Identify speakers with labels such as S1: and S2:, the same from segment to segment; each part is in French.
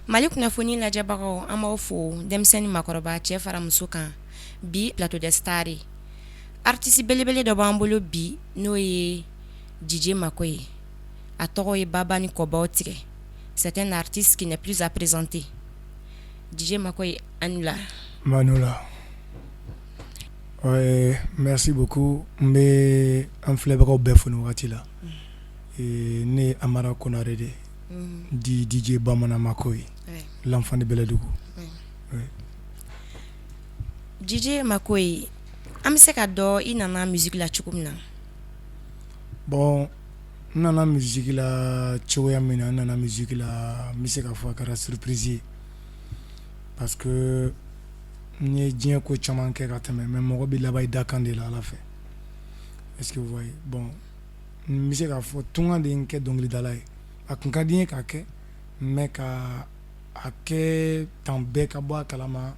S1: Mali kunnafoni lajɛbagaw an b'aw fo denmisɛnnin makɔrɔba cɛ fara muso kan bi plateau de star artiste belebele dɔ b'an bolo bi n'o ye DJ Makoye a tɔgɔ ye Baba ni kɔbaw tigɛ. C'est un artiste qui n'est plus à présenter. DJ Makoye Anula.
S2: Manula. Ouais, merci beaucoup. Mais en flebagaw bɛɛ fo nin wagati la. Ne Amara Konare de. Di DJ Bamana Makoye. L'enfant de Beledugu.
S1: DJ Makoye, an bɛ se ka dɔn i nana musique la cogo min na?
S2: Bon, n nana musique la cogoya min na, n nana musique la n bɛ se ka fɔ a kɛra surprise ye. Parce que n ye diɲɛ ko caman kɛ ka tɛmɛ mais mɔgɔ bɛ laban i da kan de la Ala fɛ. Est-ce que vous voyez? Bon, n bɛ se ka fɔ tunga de ye n kɛ dɔnkilidala ye. A kun ka di n ye k'a kɛ mais ka a kɛ tan bɛɛ ka bɔ a kalama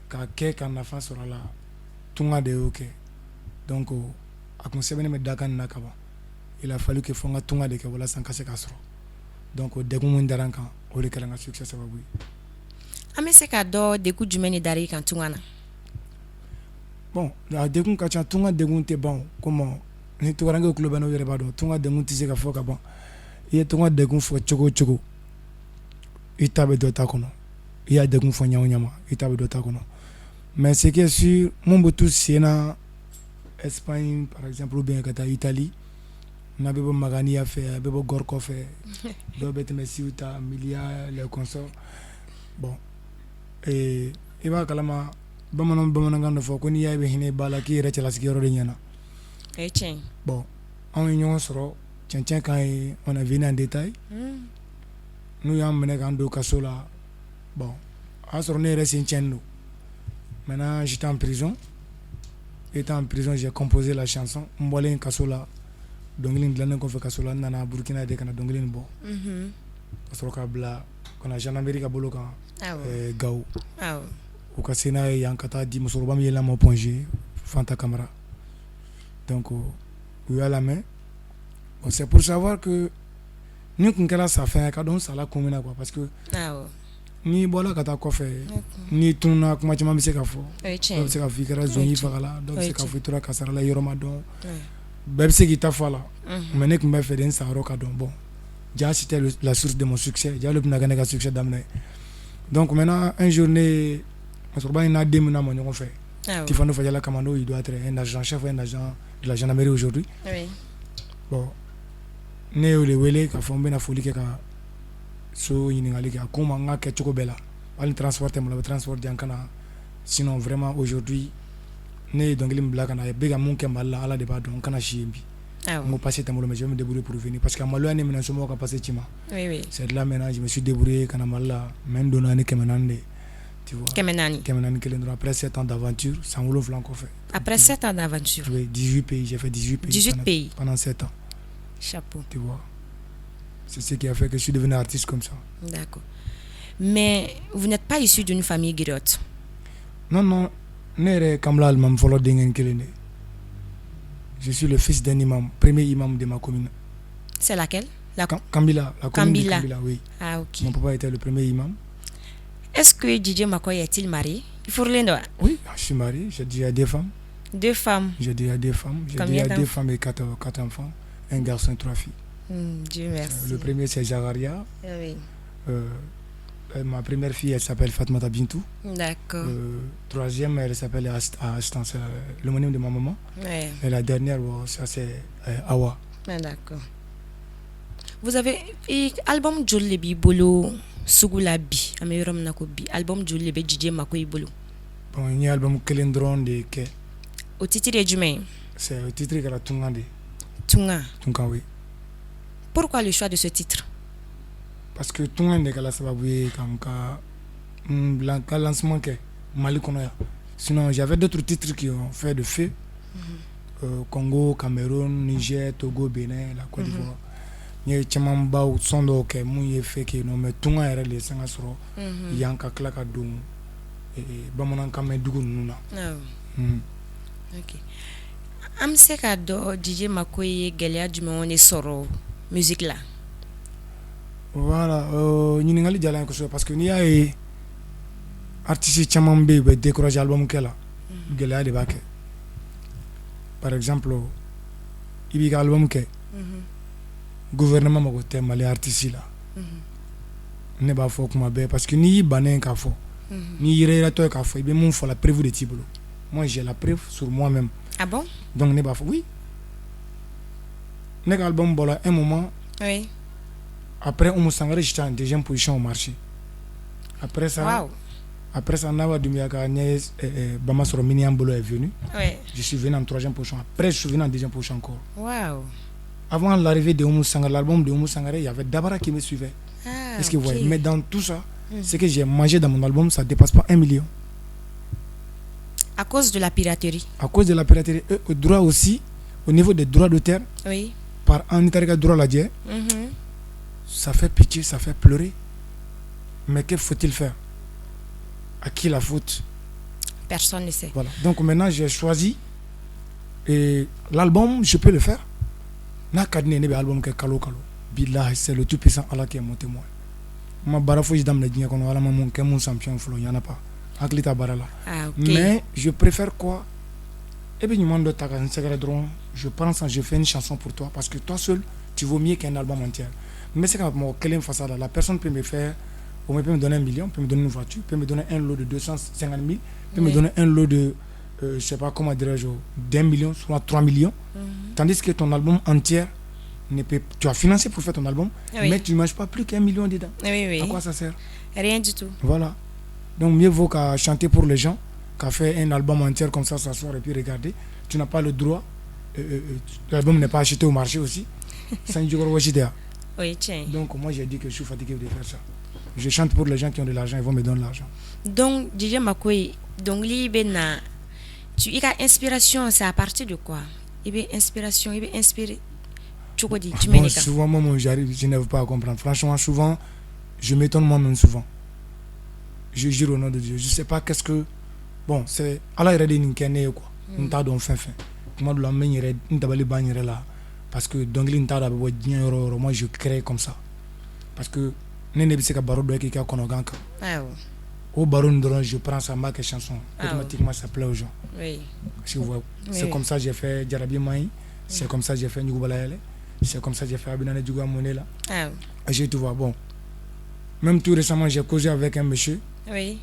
S2: k'a kɛ ka nafa sɔrɔ a la tunga de y'o kɛ. Donc a kun sɛbɛnnen bɛ da kan nin na ka ban. Il a fallu que fo n ka tunga de kɛ walasa n ka se k'a sɔrɔ. Donc degun min dara n kan o de kɛra n ka succès sababu ye.
S1: An bɛ se ka dɔn degun jumɛn de dara i kan tunga na?
S2: Bon, a degun ka ca, tunga degun tɛ ban comme ni tunkarankɛw tulo bɛ n'o yɛrɛ b'a dɔn tunga degun tɛ se ka fɔ ka ban. I ye tunga degun fɔ cogo o cogo i ta bɛ dɔ ta kɔnɔ. I y'a degun fɔ ɲa o ɲa ma i ta bɛ dɔ ta kɔnɔ. Mais ce qui est sûr, mun bɛ to sen na Espagne par exemple ou bien ka taa Italie n'a bɛ bɔ Maganiya fɛ a bɛ bɔ Gorko fɛ dɔw bɛ tɛmɛ Ceuta, Melilla, les consorts. Bon, i b'a kalama bamanankan dɔ fɔ ko n'i y'a ye i bɛ hinɛ i ba la k'i yɛrɛ cɛlasigiyɔrɔ de ɲɛna.
S1: O ye tiɲɛ ye.
S2: Bon, anw ye ɲɔgɔn sɔrɔ cɛncɛn kan ye on a venu en détail. N'u y'an minɛ k'an don kaso la bon a y'a sɔrɔ ne yɛrɛ sen tiɲɛnen don. Maintenant j'étais en prison. Étant en prison j'ai composé la chanson n bɔlen kaso la dɔnkili in dilannen kɔfɛ kaso la n nana Burkina de ka na dɔnkili in bɔ ka sɔrɔ k'a bila ka na gendarmerie ka bolo kan Gawo u ka se n'a ye yan ka taa di musokɔrɔba min ye lamɔ Ponge Fanta Kamara. Donc u y'a lamɛn. Bon, c'est pour savoir que ni kun kɛra sa fɛn ka dɔn sala kun min na quoi parce que ni bɔla ka taa kɔfɛ ni tununa kuma caman bɛ se ka fɔ. Dɔw bɛ se ka fɔ i kɛra zɔnyi fagala dɔw bɛ se ka fɔ i tora kasara la yɔrɔ ma dɔn bɛɛ bɛ se k'i ta fɔ a la mais ne tun bɛ fɛ de n sa yɔrɔ ka dɔn. Bon, Dia c'était la source de mon succès. Dia le bɛna kɛ ne ka succès daminɛ. Donc maintenant un jour ne musokɔrɔba in n'a den min na mɔ ɲɔgɔn fɛ Tifano Fajala Kamando il doit être un agent chef ou un agent de la gendarmerie aujourd'hui. Bon, ne y'o de wele k'a fɔ n bɛna foli kɛ ka so ɲininkali kɛ a ko n ma n ka kɛ cogo bɛɛ la hali transport tɛ n bolo a bɛ transport di yan ka na sinon vraiment aujourd'hui ne ye dɔnkili min bila ka na a bɛ ka mun kɛ Mali la Ala de b'a dɔn n kana si yen bi. N ko passé tɛ n bolo mais je vais me débrouiller pour venir parce que a maloya ne minɛ somɔgɔw ka passé ci ma. C'est de là maintenant je me suis débrouillé ka na Mali la mais n donna ni 400 de. Tu vois, 400 kelen dɔrɔn après 7 ans d'aventure san 7 kɔfɛ.
S1: Après 7 ans d'aventure.
S2: Oui, 18 pays, j'ai fait 18 pays.
S1: 18 pays
S2: pendant 7 ans.
S1: Chapeau.
S2: Tu vois. C'est ce qui a fait que je suis devenu artiste comme ça.
S1: D'accord. Mais vous n'êtes pas issu d'une famille griotte?
S2: Non, non. Je suis le fils d'un imam, premier imam de ma commune.
S1: C'est laquelle?
S2: Kambila, la commune de Kambila, oui.
S1: Ah, ok.
S2: Mon papa était le premier imam.
S1: Est-ce que DJ Makoye est-il marié?
S2: Oui, je suis marié. J'ai déjà 2 femmes.
S1: 2 femmes?
S2: J'ai déjà 2 femmes. J'ai déjà 2 femmes et 4 enfants. Un garçon et 3 filles.
S1: Dieu merci.
S2: Le premier c'est Jagaria.
S1: Oui.
S2: Ma première fille elle s'appelle Fatmata Bintou.
S1: D'accord.
S2: Troisième elle s'appelle Astan, c'est l'homonyme de ma maman.
S1: Ouais.
S2: Et la dernière bon, ça c'est Awa.
S1: D'accord. Vous avez album joli bi bolo sugula bi ameyoram nako bi album joli be DJ Makoye bolo.
S2: Bon il y a album kelen dron de ke.
S1: Au titre est jumain.
S2: C'est le titre que la Tunga de.
S1: Tunga.
S2: Tunga oui.
S1: Pourquoi le choix de ce titre?
S2: Parce que Tunga de kala sababu ye kanka lancement ke Mali kono ya. Sinon j'avais d'autres titres qui ont fait de feu. Congo, Cameroun, Niger, Togo, Bénin, la Côte d'Ivoire. Il y a caman baw son dɔw kɛ mun ye fait que non mais tunga yɛrɛ le sanga sɔrɔ yan ka tila ka don bamanankan mɛn dugu ninnu na.
S1: Ok. An bɛ se ka dɔn DJ Makoye ye gɛlɛya jumɛnw de sɔrɔ musique la?
S2: Voilà, ɲininkali diyara n ye kosɛbɛ parce que n'i y'a ye artiste caman bɛ yen u bɛ décourager album kɛ la gɛlɛya de b'a kɛ par exemple i b'i ka album kɛ gouvernement mago tɛ Mali artiste la ne b'a fɔ kuma bɛɛ parce que n'i y'i bannen k'a fɔ n'i yɛrɛyɛrɛtɔ ye k'a fɔ i bɛ mun fɔ la preuve de t'i bolo moi j'ai la preuve sur moi-même.
S1: Ah bon?
S2: Donc ne b'a fɔ oui ne ka album bɔra un moment.
S1: Oui.
S2: Après Oumou Sangaré j'étais en deuxième position au marché. Après ça.
S1: Wow.
S2: Après ça, Nawa Doumbouya Niaïs Bamasoro Miniambolo est venu.
S1: Oui.
S2: Je suis venu en troisième position. Après, je suis venu en deuxième position encore.
S1: Wow.
S2: Avant l'arrivée de Oumou Sangaré, l'album de Oumou Sangaré, il y avait Dabara qui me suivait.
S1: Ah,
S2: est-ce que vous voyez? Mais dans tout ça, ce que
S1: que
S2: j'ai mangé dans mon album, ça ne dépasse pas 1 million.
S1: À cause de la piraterie.
S2: À cause de la piraterie. Au droit aussi, au niveau des droits d'auteur,
S1: Oui.
S2: par un Itarika droit la dieu, ça fait pitié, ça fait pleurer. Mais que faut-il faire? À qui la faute?
S1: Personne ne sait.
S2: Voilà. Donc maintenant, j'ai choisi et l'album, je peux le faire. N'a qu'à dire album que Kalo Kalo. Billah, c'est le tout puissant Allah qui est mon témoin. Ma barafouille dans le dîner qu'on a la maman qui est mon champion flow, il n'y en a pas. Aklita barala.
S1: Ah, ok.
S2: Mais je préfère quoi? Eh bien, je prends ça, je fais une chanson pour toi parce que toi seul, tu vaux mieux qu'un album entier. Mais c'est quand la personne peut me faire. On peut me donner 1 million, peut me donner une voiture, peut me donner un lot de 250 000, peut me donner un lot de, je sais pas comment dirais-je, d'1 million, soit 3 millions. Tandis que ton album entier, tu as financé pour faire ton album, mais tu ne manges pas plus qu'1 million dedans.
S1: Oui, oui.
S2: À quoi ça sert?
S1: Rien du tout.
S2: Voilà. Donc mieux vaut qu'à chanter pour les gens, qu'à faire un album entier comme ça, s'asseoir et puis regarder. Tu n'as pas le droit. L'album n'est pas acheté au marché aussi.
S1: Oui, tiens.
S2: Donc moi j'ai dit que je suis fatigué de faire ça. Je chante pour les gens qui ont de l'argent, ils vont me donner l'argent.
S1: Donc, DJ Makoy, donc tu as inspiration, c'est à partir de quoi? Il y a inspiration, il y a inspiré.
S2: Bon, souvent, moi, j'arrive, je n'arrive pas à comprendre. Franchement, souvent, je m'étonne moi-même souvent. Je jure au nom de Dieu. Je ne sais pas qu'est-ce que. Bon, c'est. Allah il a dit quoi. On t'a donné fin. Moi, de la main, il y a là. Parce que donc, moi, je crée comme ça. Parce que. Au baron je prends ça marque chanson automatiquement ça plaît aux gens.
S1: Oui.
S2: Si vous voyez, c'est comme ça j'ai fait Jarabi Maï, c'est comme ça j'ai fait Nyoubalaele, c'est comme ça j'ai fait Abinane Djouga Monela. J'ai tout voir. Bon, même tout récemment j'ai causé avec un monsieur.
S1: Oui.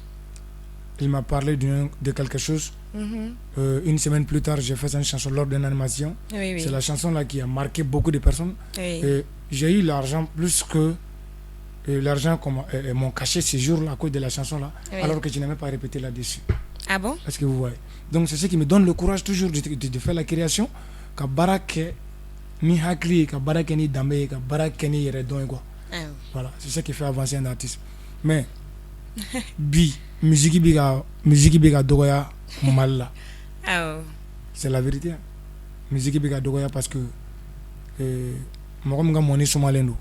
S2: Il m'a parlé de quelque chose. Une semaine plus tard j'ai fait une chanson lors d'une animation.
S1: Oui.
S2: C'est la chanson là qui a marqué beaucoup de personnes. Et j'ai eu l'argent plus que l'argent m'ont caché ces jours-là à cause de la chanson-là, alors que je n'ai même pas répété là-dessus.
S1: Ah bon?
S2: Est-ce que vous voyez? Donc c'est ce qui me donne le courage toujours de faire la création. Ka barake ni hakli, ka barake ni dambe, ka barake ni yeredon quoi. Voilà, c'est ce qui fait avancer un artiste. Mais musique biga dogoya mal. C'est la vérité. Musique biga dogoya parce que moi comme moni somalendo.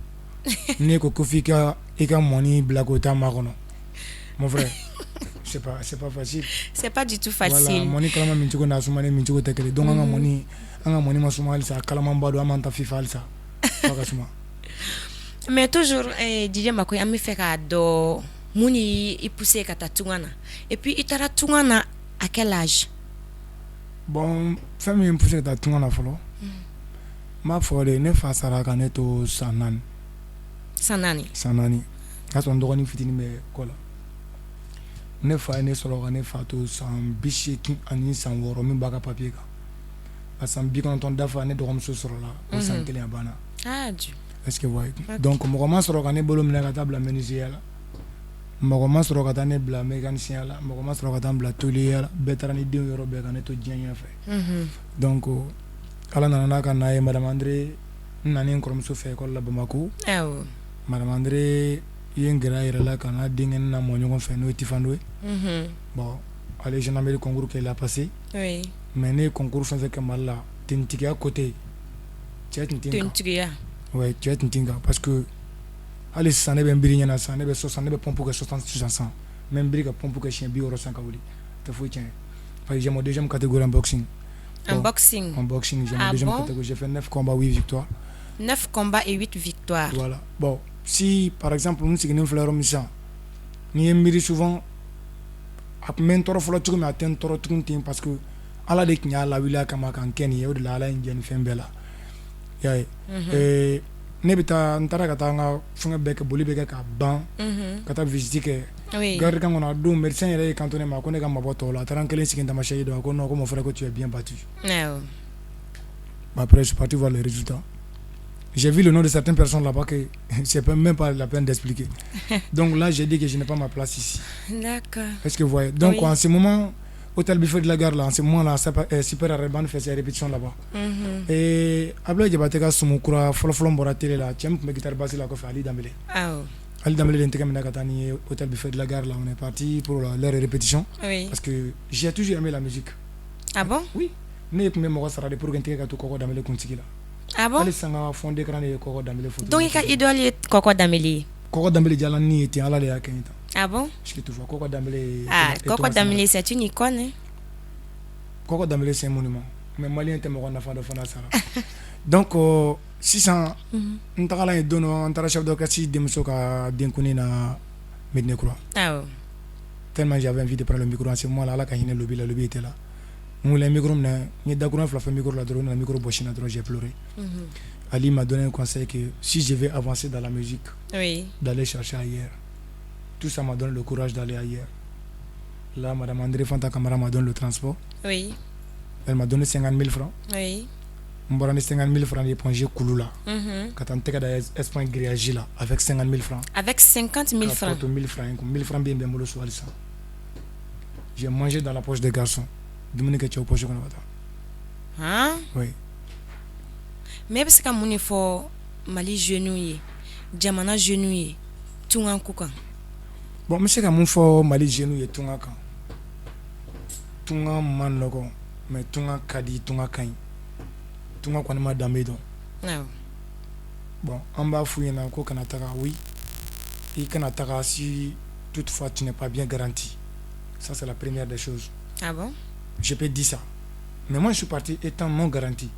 S2: Né ko kofika et ka moni blagota marono. Mon frère, c'est pas facile.
S1: C'est pas du tout facile.
S2: Voilà, moni kalama minchuko na sumane minchuko tekele. Donc anga moni masumali sa kalama mbado amanta fifa alsa. Pakasuma.
S1: Mais toujours DJ Makoy ami fait ka do muni i poussé ka tatungana. Et puis itara tungana à quel âge?
S2: Bon, famille me poussé ka tungana folo. Ma fole ne fa saraka neto sanan. Sanani. Kaso ndogoni fitini me kola. Ne fa ne solo ne fa to san bishiki ani san woro mi baka papier ka. Asan bi kon ton dafa ne dogom so soro la o san kele abana.
S1: Ah Dieu.
S2: Est-ce que vous voyez? Donc mo commence soro ne bolo mina ka tabla menuisier la. Mo commence soro ka ne bla mécanicien la, mo commence soro ka bla tolier la, betarani de yoro be ka ne to djenya fe. Donc ala nana ka na madame André nani nkorom so fe école la Bamako. Madame André yengra irala kana dingen na mo ñongo fe no tifando. Bon, allez je n'ai le concours qu'elle a passé.
S1: Oui.
S2: Mais ne concours fait que mal là, tintiga à côté.
S1: Tintiga.
S2: Ouais, tu es tintiga parce que allez ça ne ben birinya na ça ne be so ça ne be pompe que 6600. Même briga pompe que chien bi euro 5 awuli. Te faut tiens. Par exemple, deuxième catégorie en boxing.
S1: En boxing.
S2: En boxing, j'ai deuxième catégorie, j'ai fait 9 combats, 8 victoires.
S1: 9 combats et 8 victoires.
S2: Voilà. Bon, si par exemple nous sigilen filɛ yɔrɔ min sisan n'i ye miiri souvent a tun bɛ n tɔɔrɔ fɔlɔ cogo min a tɛ n tɔɔrɔ tuguni ten parce que ala de tun y'a lawuli a kama ka n kɛ nin ye o de la ala ye n jɛ nin fɛn bɛɛ la i y'a ye ne bɛ taa n taara ka taa n ka fɛngɛ bɛɛ kɛ boli bɛ kɛ ka ban ka taa visite kɛ garde kan kɔnɔ a don médecin yɛrɛ y'i kanto ne ma ko ne ka mabɔ tɔw la a taara n kelen sigi Tamasɛki dɔ a ko non ko mon frère que tu es bien battu. Après je suis parti voir les résultats. J'ai vu le nom de certaines personnes là-bas que c'est même pas la peine d'expliquer. Donc là, j'ai dit que je n'ai pas ma place ici.
S1: D'accord.
S2: Est-ce que vous voyez? Donc en ce moment, Hôtel Buffet de la Gare là, en ce moment-là, Super Araban fait ses répétitions là-bas. Et Abdoulaye Diabaté ka Sumukura, folofolo bɔra télé la, cɛ min tun bɛ guitare basse la kɔfɛ Ali Dambele. Ali Dambele de n tɛgɛ minɛ ka taa ni Hôtel Buffet de la Gare là, on est parti pour leur répétition. Parce que j'ai toujours aimé la musique.
S1: Ah bon?
S2: Oui. Ne tun bɛ mɔgɔ sara de pour que n tɛgɛ ka to Kɔkɔ Dambele kunsigi la.
S1: Ah bon?
S2: Ali sanga fond d'écran de Kɔkɔ Dambele photo.
S1: Donc i ka idole ye Kɔkɔ Dambele.
S2: Kɔkɔ Dambele jala ni ye ten ala de y'a kɛ n tan.
S1: Ah bon?
S2: Est-ce que tu vois Kɔkɔ Dambele?
S1: Ah, Kɔkɔ Dambele c'est une icône. Hein?
S2: Kɔkɔ Dambele c'est un monument. Mais Malien tɛ mɔgɔ nafa dɔ fana sara. Donc sisan n tagala yen don dɔ n taara chef d'orchestre denmuso ka denkundi na Médina Kura.
S1: Ah.
S2: Tellement j'avais envie de prendre le micro en ce moment là ala ka hinɛ lobi la lobi était là. N wulila micro minɛ n ye dakuran fila fɛ micro la dɔrɔn n nana micro bɔsi na dɔrɔn j'ai pleuré. Ali m'a donné un conseil que si je vais avancer dans la musique, d'aller chercher ailleurs. Tout ça m'a donné le courage d'aller ailleurs. Là, Madame André Fanta Camara m'a donné le transport.
S1: Oui.
S2: Elle m'a donné 50 000 francs.
S1: Oui.
S2: On m'a donné 50 000 francs d'éponger Kouloula. Quand on était dans l'espace grillagé là, avec 50 000 francs.
S1: Avec 50 000 francs.
S2: 1000 francs. 1000 francs bien bien mollo soir ça. J'ai mangé dans la poche des garçons. Dominique tu as poche qu'on a.
S1: Hein?
S2: Oui.
S1: Mais parce que mon effort Mali genouillé, Jamana genouillé, Tunga Kuka.
S2: Bon, monsieur ka mun fɔ Mali jeune ye tunga kan. Tunga man nɔgɔn, mais tunga ka di, tunga ka ɲi. Tunga kɔni ma danbe dɔn. Bon, an b'a f'u ɲɛna ko kana taga, oui. I kana taga si toutefois tu n'es pas bien garanti. Ça c'est la première des choses.
S1: Ah bon?
S2: Je peux dire ça. Mais moi je suis parti étant non garanti.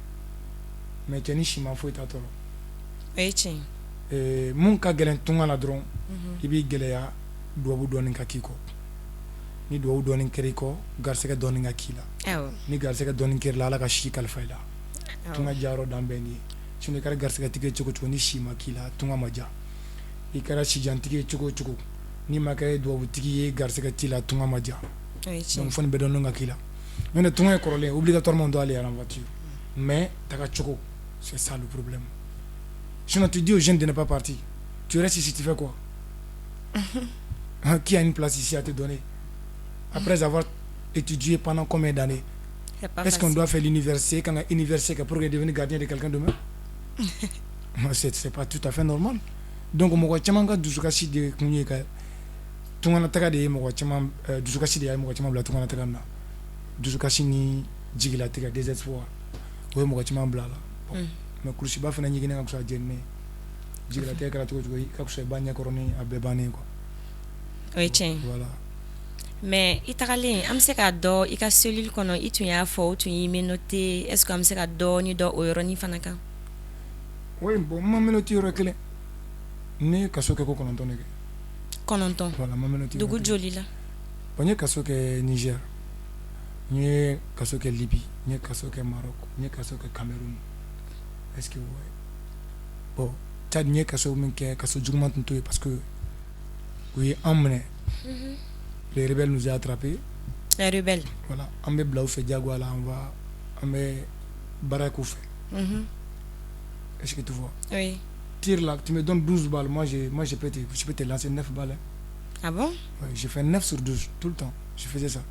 S2: Mais tu es ni chima foyi t'a tɔrɔ.
S1: Oui, tiɲɛ.
S2: Mun ka gɛlɛn tunga la dɔrɔn, I b'i gɛlɛya duwawu dɔɔni ka k'i kɔ. Ni duwawu dɔɔni kɛra I kɔ, garisɛgɛ dɔɔni ka k'i la. Ni garisɛgɛ dɔɔni kɛra la, Ala ka si kalifa I la. Tunga jayɔrɔ dan bɛɛ nin ye. Sinon I kɛra garisɛgɛtigi ye cogo cogo ni si ma k'i la, tunga ma ja. I kɛra sijantigi ye cogo cogo ni ma kɛ duwawutigi ye garisɛgɛ t'i la, tunga ma ja. Donc fo nin bɛɛ dɔɔni ka k'i la. Maintenant tunga ye kɔrɔlen, obligatoirement on doit aller en voiture. Mais taga cogo, c'est ça le problème. Sinon tu dis aux jeunes de ne pas partir. Tu restes ici, tu fais quoi? Qui a une place ici à te donner? Après avoir étudié pendant combien d'années? Est-ce qu'on doit faire l'université quand on a université pour devenir gardien de quelqu'un demain? C'est pas tout à fait normal. Donc mɔgɔ caman ka dusukasi de kun ye ka tunga taga de ye mɔgɔ caman dusukasi de ye mɔgɔ caman bila tunga taga na. Dusukasi ni jigilatigɛ désespoir o ye mɔgɔ caman bila la. Mais kulusiba fana ɲiginɛ ka fisa jɛnini ye. Jigilatigɛ kɛra cogo cogo ka fisa I ba ɲɛkɔrɔ ni a bɛɛ bannen quoi.
S1: Oui, tiɲɛ.
S2: Voilà.
S1: Mais I tagalen an bɛ se k'a dɔn I ka cellule kɔnɔ I tun y'a fɔ o tun y'i menoté est-ce que an bɛ se ka dɔɔni dɔn o yɔrɔnin fana kan?
S2: Oui, bon, ma menoté yɔrɔ kelen ne ye kaso kɛ ko 9 de kɛ.
S1: 9.
S2: Voilà, ma menoté.
S1: Dugu joli la?
S2: Bon, n ye kaso kɛ Niger, n ye kaso kɛ Libye, n ye kaso kɛ Maroc, n ye kaso kɛ Cameroun. Est-ce que vous voyez? Bon, Tchad n ye kaso min kɛ kaso juguman tun t'o ye parce que u ye an minɛ. Les rebelles nous ont attrapés.
S1: Les rebelles.
S2: Voilà, an bɛ bila u fɛ diyagoya la, an bɛ baara k'u fɛ. Est-ce que tu vois?
S1: Oui.
S2: Tire là, tu me donnes 12 balles, moi je peux te lancer 9 balles. Hein.
S1: Ah bon?
S2: Oui, je fais 9 sur 12, tout le temps. Je faisais ça.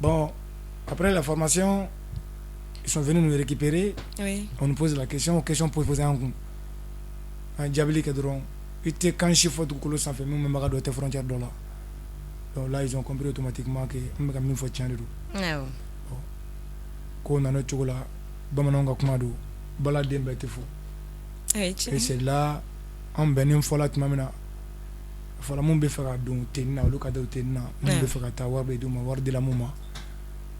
S2: Bon, après la formation, ils sont venus nous récupérer.
S1: Oui.
S2: On nous pose la question pour poser un coup. Un diabolique est drôle. Il était quand je fais tout le sans faire, même pas doit être frontière de là. Donc là, ils ont compris automatiquement que on me faut changer.
S1: Ah.
S2: Qu'on a notre chocolat, bamanonga kumado, balade mbete fou. Et c'est là, on benim fola tmamina. Fola mon befera don tenna, le cadre tenna, mon befera ta warbe do ma warde la moma.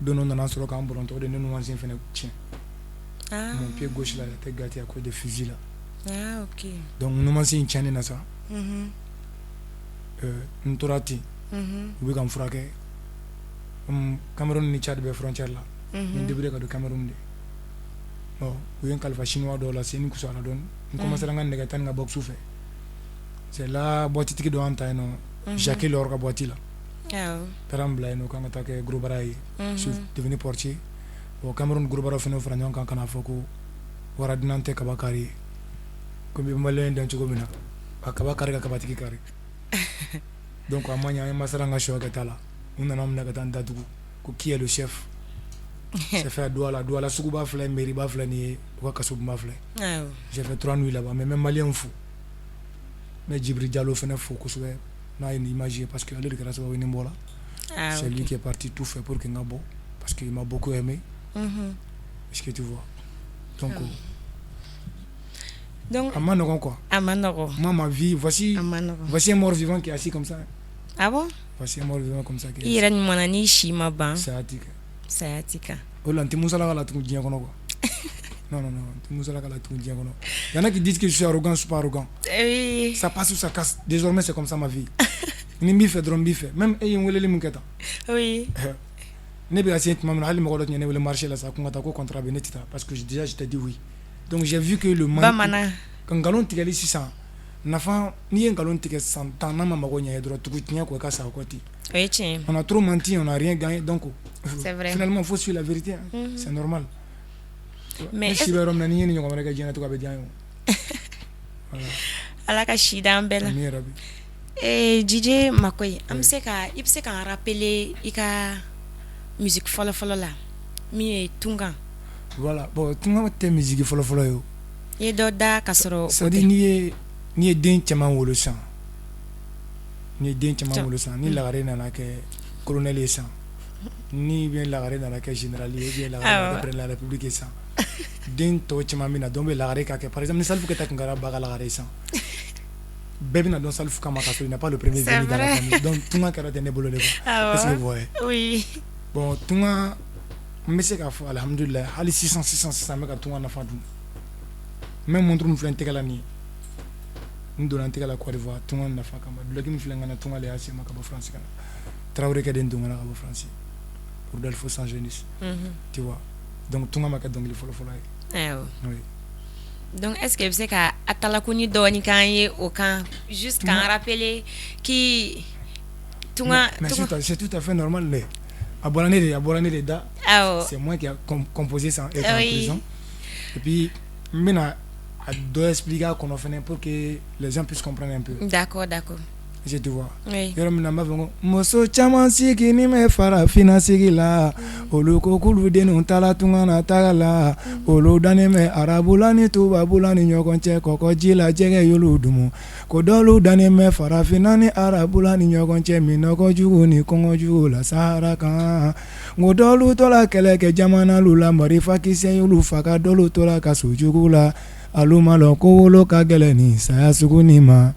S2: Donon dans un camp bronto de nous anciens fenêtres. Tiens. Mon pied gauche là, la tête gâtée à cause de fusil là.
S1: Ah, ok.
S2: Donc nous m'anciens tchane na ça. n tora ten u bɛ ka n furakɛ Cameroun ni Tchad bɛ frontière la n débrouillé ka don Cameroun de bon u ye n kalifa chinois dɔw la Seni Kusala dɔɔni n commencé la n ka nɛgɛ tan ni ka bɔ su fɛ c'est là boîte tigi dɔ an ta yen nɔ Jacques Lor ka boîte la taara n bila yen nɔ k'an ka taa kɛ gros bara ye je suis devenu portier bon Cameroun gros bara fana fara ɲɔgɔn kan ka na fɔ ko wara dunan tɛ kaba kari ye komi maliyɛn dɔn cogo min na a kaba kari ka kabatigi kari donc a ma ɲɛ an ye masala an ka sɔ kɛ ta la u nana minɛ ka taa n datugu ko qui est le chef c'est fait à Douala suguba filɛ mairie ba filɛ nin ye u ka kasobonba filɛ j'ai fait 3 nuits là-bas mais même maliyɛn fo n bɛ Djibril Diallo fana fo kosɛbɛ n'a ye nin image ye parce que ale de kɛra sababu ye ni n bɔra c'est lui qui est parti tout fait pour que n ka bɔ parce qu'il m'a beaucoup aimé est-ce que tu vois donc à ma nɔgɔn quoi moi ma vie voici un mort vivant qui est assis comme ça
S1: ah bon
S2: voici un mort vivant comme ça qui est
S1: i yɛrɛ ɲuman na ni si ma ban
S2: saya tika o la n tɛ musala ka latunu diɲɛ kɔnɔ quoi non n tɛ musala ka latunu diɲɛ kɔnɔ il y en a qui disent que je suis arrogant je suis pas arrogant ça passe ou ça casse désormais c'est comme ça ma vie ni n b'i fɛ dɔrɔn n b'i fɛ même e ye n weleli min kɛ tan ne bɛ ka se tuma min na hali mɔgɔ dɔ tun ye ne wele marché la sa ko n ka taa ko contrat bɛ ne tɛ taa parce que déjà je t'ai dit oui donc j'ai vu que le manque ka nkalon tigɛli sisan nafa n'i ye nkalon tigɛ san 10 n'a ma mago ɲɛ ye dɔrɔɔn tugu tiɲɛ ko i ka sa o kɔ ten on a trop menti on a rien gagné donc finalement faut suivre la vérité c'est normal mais si bɛ yɔrɔ min na n'i ye nin ɲɔgɔn wɛrɛ kɛ diɲɛnatigɛ a bɛ diya n ye
S1: ala ka si d'an bɛɛ la DJ Makoy i bɛ se ka rappeler i ka musique fɔlɔ la min ye tungan
S2: voilà bon tungan tɛ musique fɔlɔ ye o
S1: i ye dɔ da ka sɔrɔ
S2: c'est à dire n'i ye den caman wolo san ni lagare nana kɛ colonel ye san ni bien lagare nana kɛ général ye bien lagare nana kɛ président de la république ye san den tɔw caman bɛ na dɔn bɛ lagare ka kɛ par exemple ni Salifou Keita tun kɛra ba ka lagare ye san bɛɛ bɛna dɔn Salifou kama ka sɔrɔ il n'est pas le premier venu dans la famille donc tungan kɛra ten ne bolo de quoi est-ce que vous voyez
S1: oui
S2: bon tungan n bɛ se k'a fɔ alhamdulillah hali sisan n bɛ ka tungan nafa dun même montre min filɛ n tɛgɛ la nin ye n donna n tɛgɛ la Côte d'Ivoire tungan nafa kama duloki min filɛ n kana tungan le y'a se ma ka bɔ France kana Traoré kɛ den dongana ka bɔ France pour Delfo sans jeunesse tu vois donc tungan ma kɛ dɔnkili fɔlɔ ye oui
S1: donc est-ce que i bɛ se ka a talakuni dɔɔni k'an ye o kan juste k'an rappeler qui tungan
S2: mais c'est tout à fait normal mais a bɔra ne de da c'est moi qui a composé ça étant en prison et puis n bɛna a dɔ expliquer a kɔnɔ fɛnɛ pour que les gens puissent comprendre un peu
S1: d'accord
S2: je te vois yɔrɔ min na n b'a fɔ ko muso caman sigini bɛ farafinna sigi la olu ko k'olu denw taara tunga na taga la olu dannen bɛ arabula ni tubabula ni ɲɔgɔn cɛ kɔgɔji la jɛgɛ y'olu dumu ko dɔlu dannen bɛ farafinna ni arabula ni ɲɔgɔn cɛ minɔgɔ jugu ni kɔngɔ jugu la sahara kan ngo dɔlu tora kɛlɛ kɛ jamanalu la marifa kisɛ y'olu faga dɔlu tora kaso jugu la alu ma lɔn ko wolo ka gɛlɛn ni saya sugu ni ma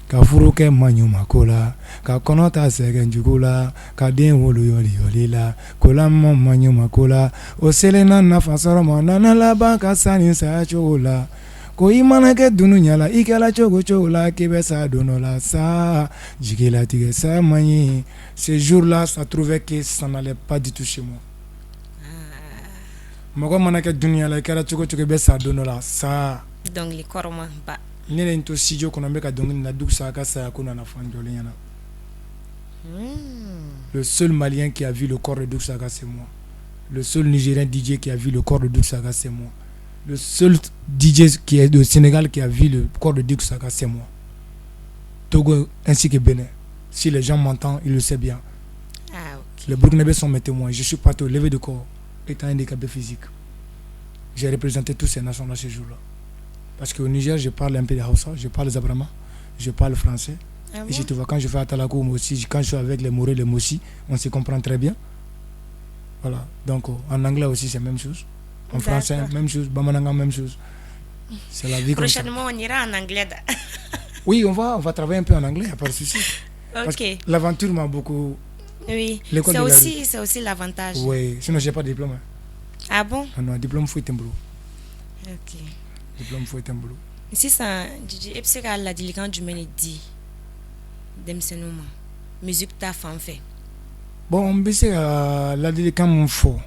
S2: ka furu kɛ maɲumako la ka kɔnɔ ta sɛgɛn jugu la ka den wolo yɔliyɔli la ko lamɔ maɲumako la o selenna nafa sɔrɔ ma nana laban ka sa ni saya cogo la ko i mana kɛ dunu ɲɛ la i kɛla cogo la k'i bɛ sa don dɔ la sa jigilatigɛ sa man ɲi ce jour là ça trouvait que ça n'allait pas du tout chez moi mɔgɔ mana kɛ dunu ɲɛ la i kɛra cogo i bɛ sa don dɔ la sa
S1: dɔnkili kɔrɔma ba
S2: ne yɛrɛ to studio kɔnɔ n bɛ ka dɔnkili na Dugusa ka saya ko nana fɔ n jɔlen ɲɛna le seul malien qui a vu le corps de Dugusa ka c'est moi le seul nigérien DJ qui a vu le corps de Dugusa ka c'est moi le seul DJ qui est de Sénégal qui a vu le corps de Dugusa ka c'est moi Togo ainsi que Bénin si les gens m'entendent ils le savent bien les Burkinabés sont mes témoins je suis parti au lever de corps étant handicapé physique j'ai représenté toutes ces nations là ce jour là. Parce qu'au Niger, je parle un peu de Hausa, je parle Zabrama, je parle français. Et je te vois, quand je fais Atalako aussi, quand je suis avec les Moré, les Mossi, on se comprend très bien. Voilà. Donc, en anglais aussi, c'est la même chose. En français, même chose. Bamananga, même chose. C'est la vie comme ça.
S1: Prochainement, on ira en anglais.
S2: Oui, on va travailler un peu en anglais, il n'y a pas de souci. Parce que l'aventure m'a beaucoup...
S1: Oui, c'est aussi l'avantage.
S2: Oui, sinon, je n'ai pas de diplôme.
S1: Ah bon?
S2: Non, diplôme, il faut être un boulot.
S1: Ok.
S2: Diplôme, il faut être un boulot.
S1: sisan Jiji e bɛ se ka ladilikan jumɛn de di denmisɛnninw ma musique ta fan fɛ.
S2: Bon n bɛ se ka ladilikan mun fɔ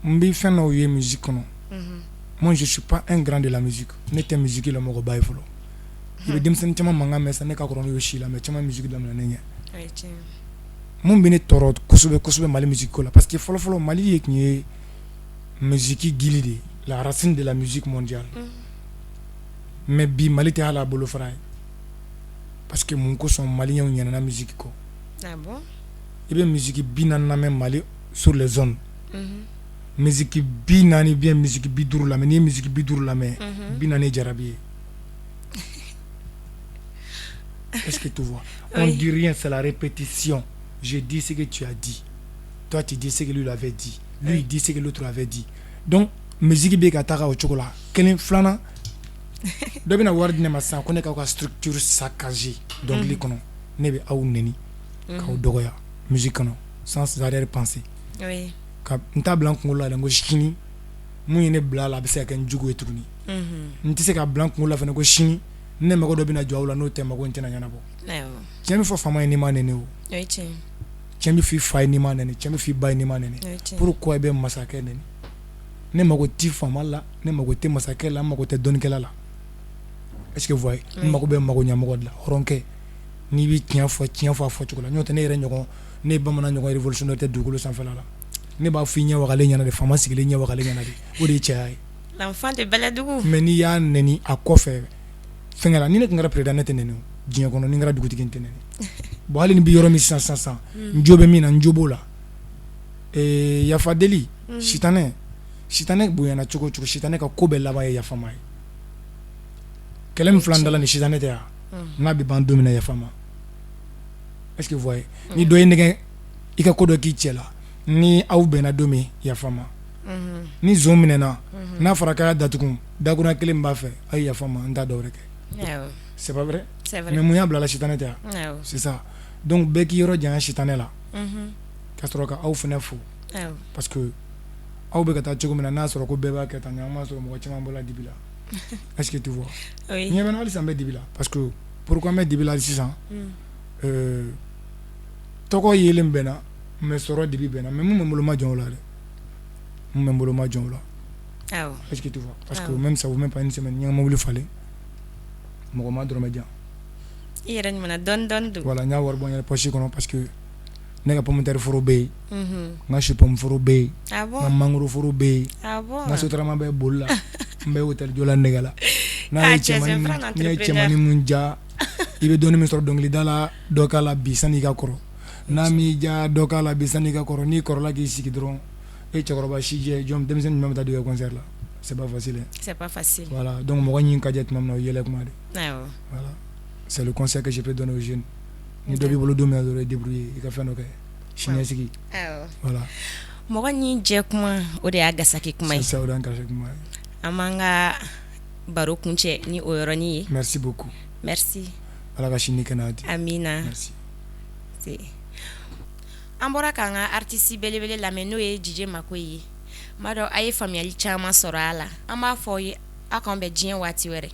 S2: n bɛ fɛn dɔw ye musique kɔnɔ. Moi je suis pas un grand de la musique ne tɛ musique la mɔgɔ ba ye fɔlɔ. I bɛ denmisɛnnin caman mankan mɛn sisan ne ka kɔrɔ n'o ye si la mais caman musique daminɛ ne ɲɛ. Mun bɛ ne tɔɔrɔ kosɛbɛ kosɛbɛ Mali musique ko la parce que fɔlɔ fɔlɔ Mali ye tun ye musique gili de ye, la racine de la musique mondiale. Mais bi Mali tɛ hali a bolofara ye parce que mun kosɔn maliyɛnw ɲinɛna musique kɔ.
S1: Ah bon?
S2: I bɛ musique 40 lamɛn Mali sur les zones. Musique 40 bien musique 50 lamɛn n'i ye musique 50 lamɛn 40 ye jarabi ye. Est-ce que tu vois? On dit rien, c'est la répétition. Je dis ce que tu as dit. Toi, tu dis ce que lui avait dit. Lui, il dit ce que l'autre avait dit. Donc, musique bɛ ka taga o cogo la. Kelen filanan dɔ bɛna wari di ne ma sisan ko ne k'aw ka structure saccagée dɔnkili kɔnɔ ne bɛ aw neni k'aw dɔgɔya musique kɔnɔ sans arrière-pensée. Ka n t'a bila n kunkolo la dɛ n ko sini mun ye ne bila a la a bɛ se ka kɛ n jugu ye tuguni. N tɛ se ka bila n kunkolo la fana ko sini ne mago dɔ bɛna jɔ aw la n'o tɛ n mago n tɛna ɲɛnabɔ. Tiɲɛ bɛ fɔ faama ye n'i ma nɛni o. Tiɲɛ bɛ fɔ i fa ye n'i ma nɛni, tiɲɛ bɛ fɔ i ba ye n'i ma nɛni. Pourquoi i bɛ masakɛ nɛni? Ne mago tɛ faama la, ne mago tɛ masakɛ la, n mago tɛ dɔnnikɛla la. Est-ce que vous voyez? N mago bɛ mago ɲɛmɔgɔ de la, hɔrɔnkɛ n'i bɛ tiɲɛ fɔ a fɔcogo la. N'o tɛ ne yɛrɛ ɲɔgɔn ne ye bamanan ɲɔgɔn révolutionnaire tɛ dugukolo sanfɛla la. Ne b'a fɔ i ɲɛ wagalen ɲɛna de, faama sigilen ɲɛ wagalen ɲɛna de, o de ye cɛya ye.
S1: L'enfant de Baladougou.
S2: Mais n'i y'a nɛni a kɔfɛ fɛnkɛ la ni ne tun kɛra président ne tɛ nɛni o diɲɛ kɔnɔ ni n kɛra dugutigi n tɛ nɛni. Bon hali ni bɛ yɔrɔ min sisan n jo bɛ min na n jo b'o la. Yafa deli sitanɛ bonyana cogo cogo sitanɛ ka ko bɛɛ laban ye yafama ye. Kɛlɛ min filan dala ni sitanɛ tɛ ya n'a bɛ ban don min na yafa ma. Est-ce que vous voyez? Ni dɔ ye nɛgɛ i ka ko dɔ k'i cɛ la ni aw bɛnna don min yafa ma. Ni zon minɛna n'a fɔra k'a y'a datugu dakuruɲa kelen b'a fɛ a ye yafa ma n t'a dɔwɛrɛ kɛ. C'est pas vrai? Mais mun y'a bilala sitanɛ tɛ ya? C'est ça. Donc bɛɛ k'i yɔrɔ janya sitanɛ la ka sɔrɔ ka aw fana fo parce que aw bɛ ka taa cogo min na n'a sɔrɔ ko bɛɛ b'a kɛ tan an b'a sɔrɔ mɔgɔ caman bɔra dibi la. Est-ce que tu vois? Ɲɛ bɛ na hali sisan n bɛ dibi la parce que pourquoi n bɛ dibi la sisan tɔgɔ yelen bɛnna mais sɔrɔ dibi bɛnna mais mun bɛ n bolo ma jɔn o la dɛ. Mun bɛ n bolo ma jɔn o la. Est-ce que tu vois? Parce que même ça vaut même pas une semaine n ye n ka mobili falen mɔgɔ ma dɔrɔmɛ di yan.
S1: I yɛrɛ ɲumanna dɔɔni dɔɔni don.
S2: Voilà n y'a wari bɔ n yɛrɛ poche kɔnɔ parce que ne ka pomme de terre foro bɛ yen n ka supɔmu foro bɛ yen n ka mangoro foro bɛ yen n ka sotarama bɛ boli la n bɛ hôtel jɔ la nɛgɛ la n'a ye cɛmannin mun ja i bɛ dɔɔnin min sɔrɔ dɔnkilida la dɔ k'a la bi sanni i ka kɔrɔ n'a m'i ja dɔ k'a la bi sanni i ka kɔrɔ n'i kɔrɔla k'i sigi dɔrɔn e cɛkɔrɔba si jɛ jɔn denmisɛnnin jumɛn bɛ taa don i ka concert la c'est pas facile. C'est pas facile. Voilà donc mɔgɔ ɲi ka jɛ tuma min na o yɛlɛ kuma de. Voilà c'est le conseil que je peux donner aux jeunes. Ni dɔ b'i bolo don min na dɔrɔn i débrouiller i ka fɛn dɔ kɛ siniɲɛsigi. Voilà.
S1: Mɔgɔ ɲi jɛ kuma o de y'a gasaki kuma ye.
S2: C'est ça o de y'an gasaki kuma ye.
S1: An b'an ka baro kuncɛ ni o yɔrɔnin ye.
S2: Merci beaucoup.
S1: Merci.
S2: Ala ka sini kɛnɛya di.
S1: Amina.
S2: Merci.
S1: An bɔra k'an ka artiste belebele lamɛn n'o ye Dj Makoy ye. N b'a dɔn a ye faamuyali caman sɔrɔ a la. An b'a fɔ aw ye aw k'an bɛn diɲɛ waati wɛrɛ.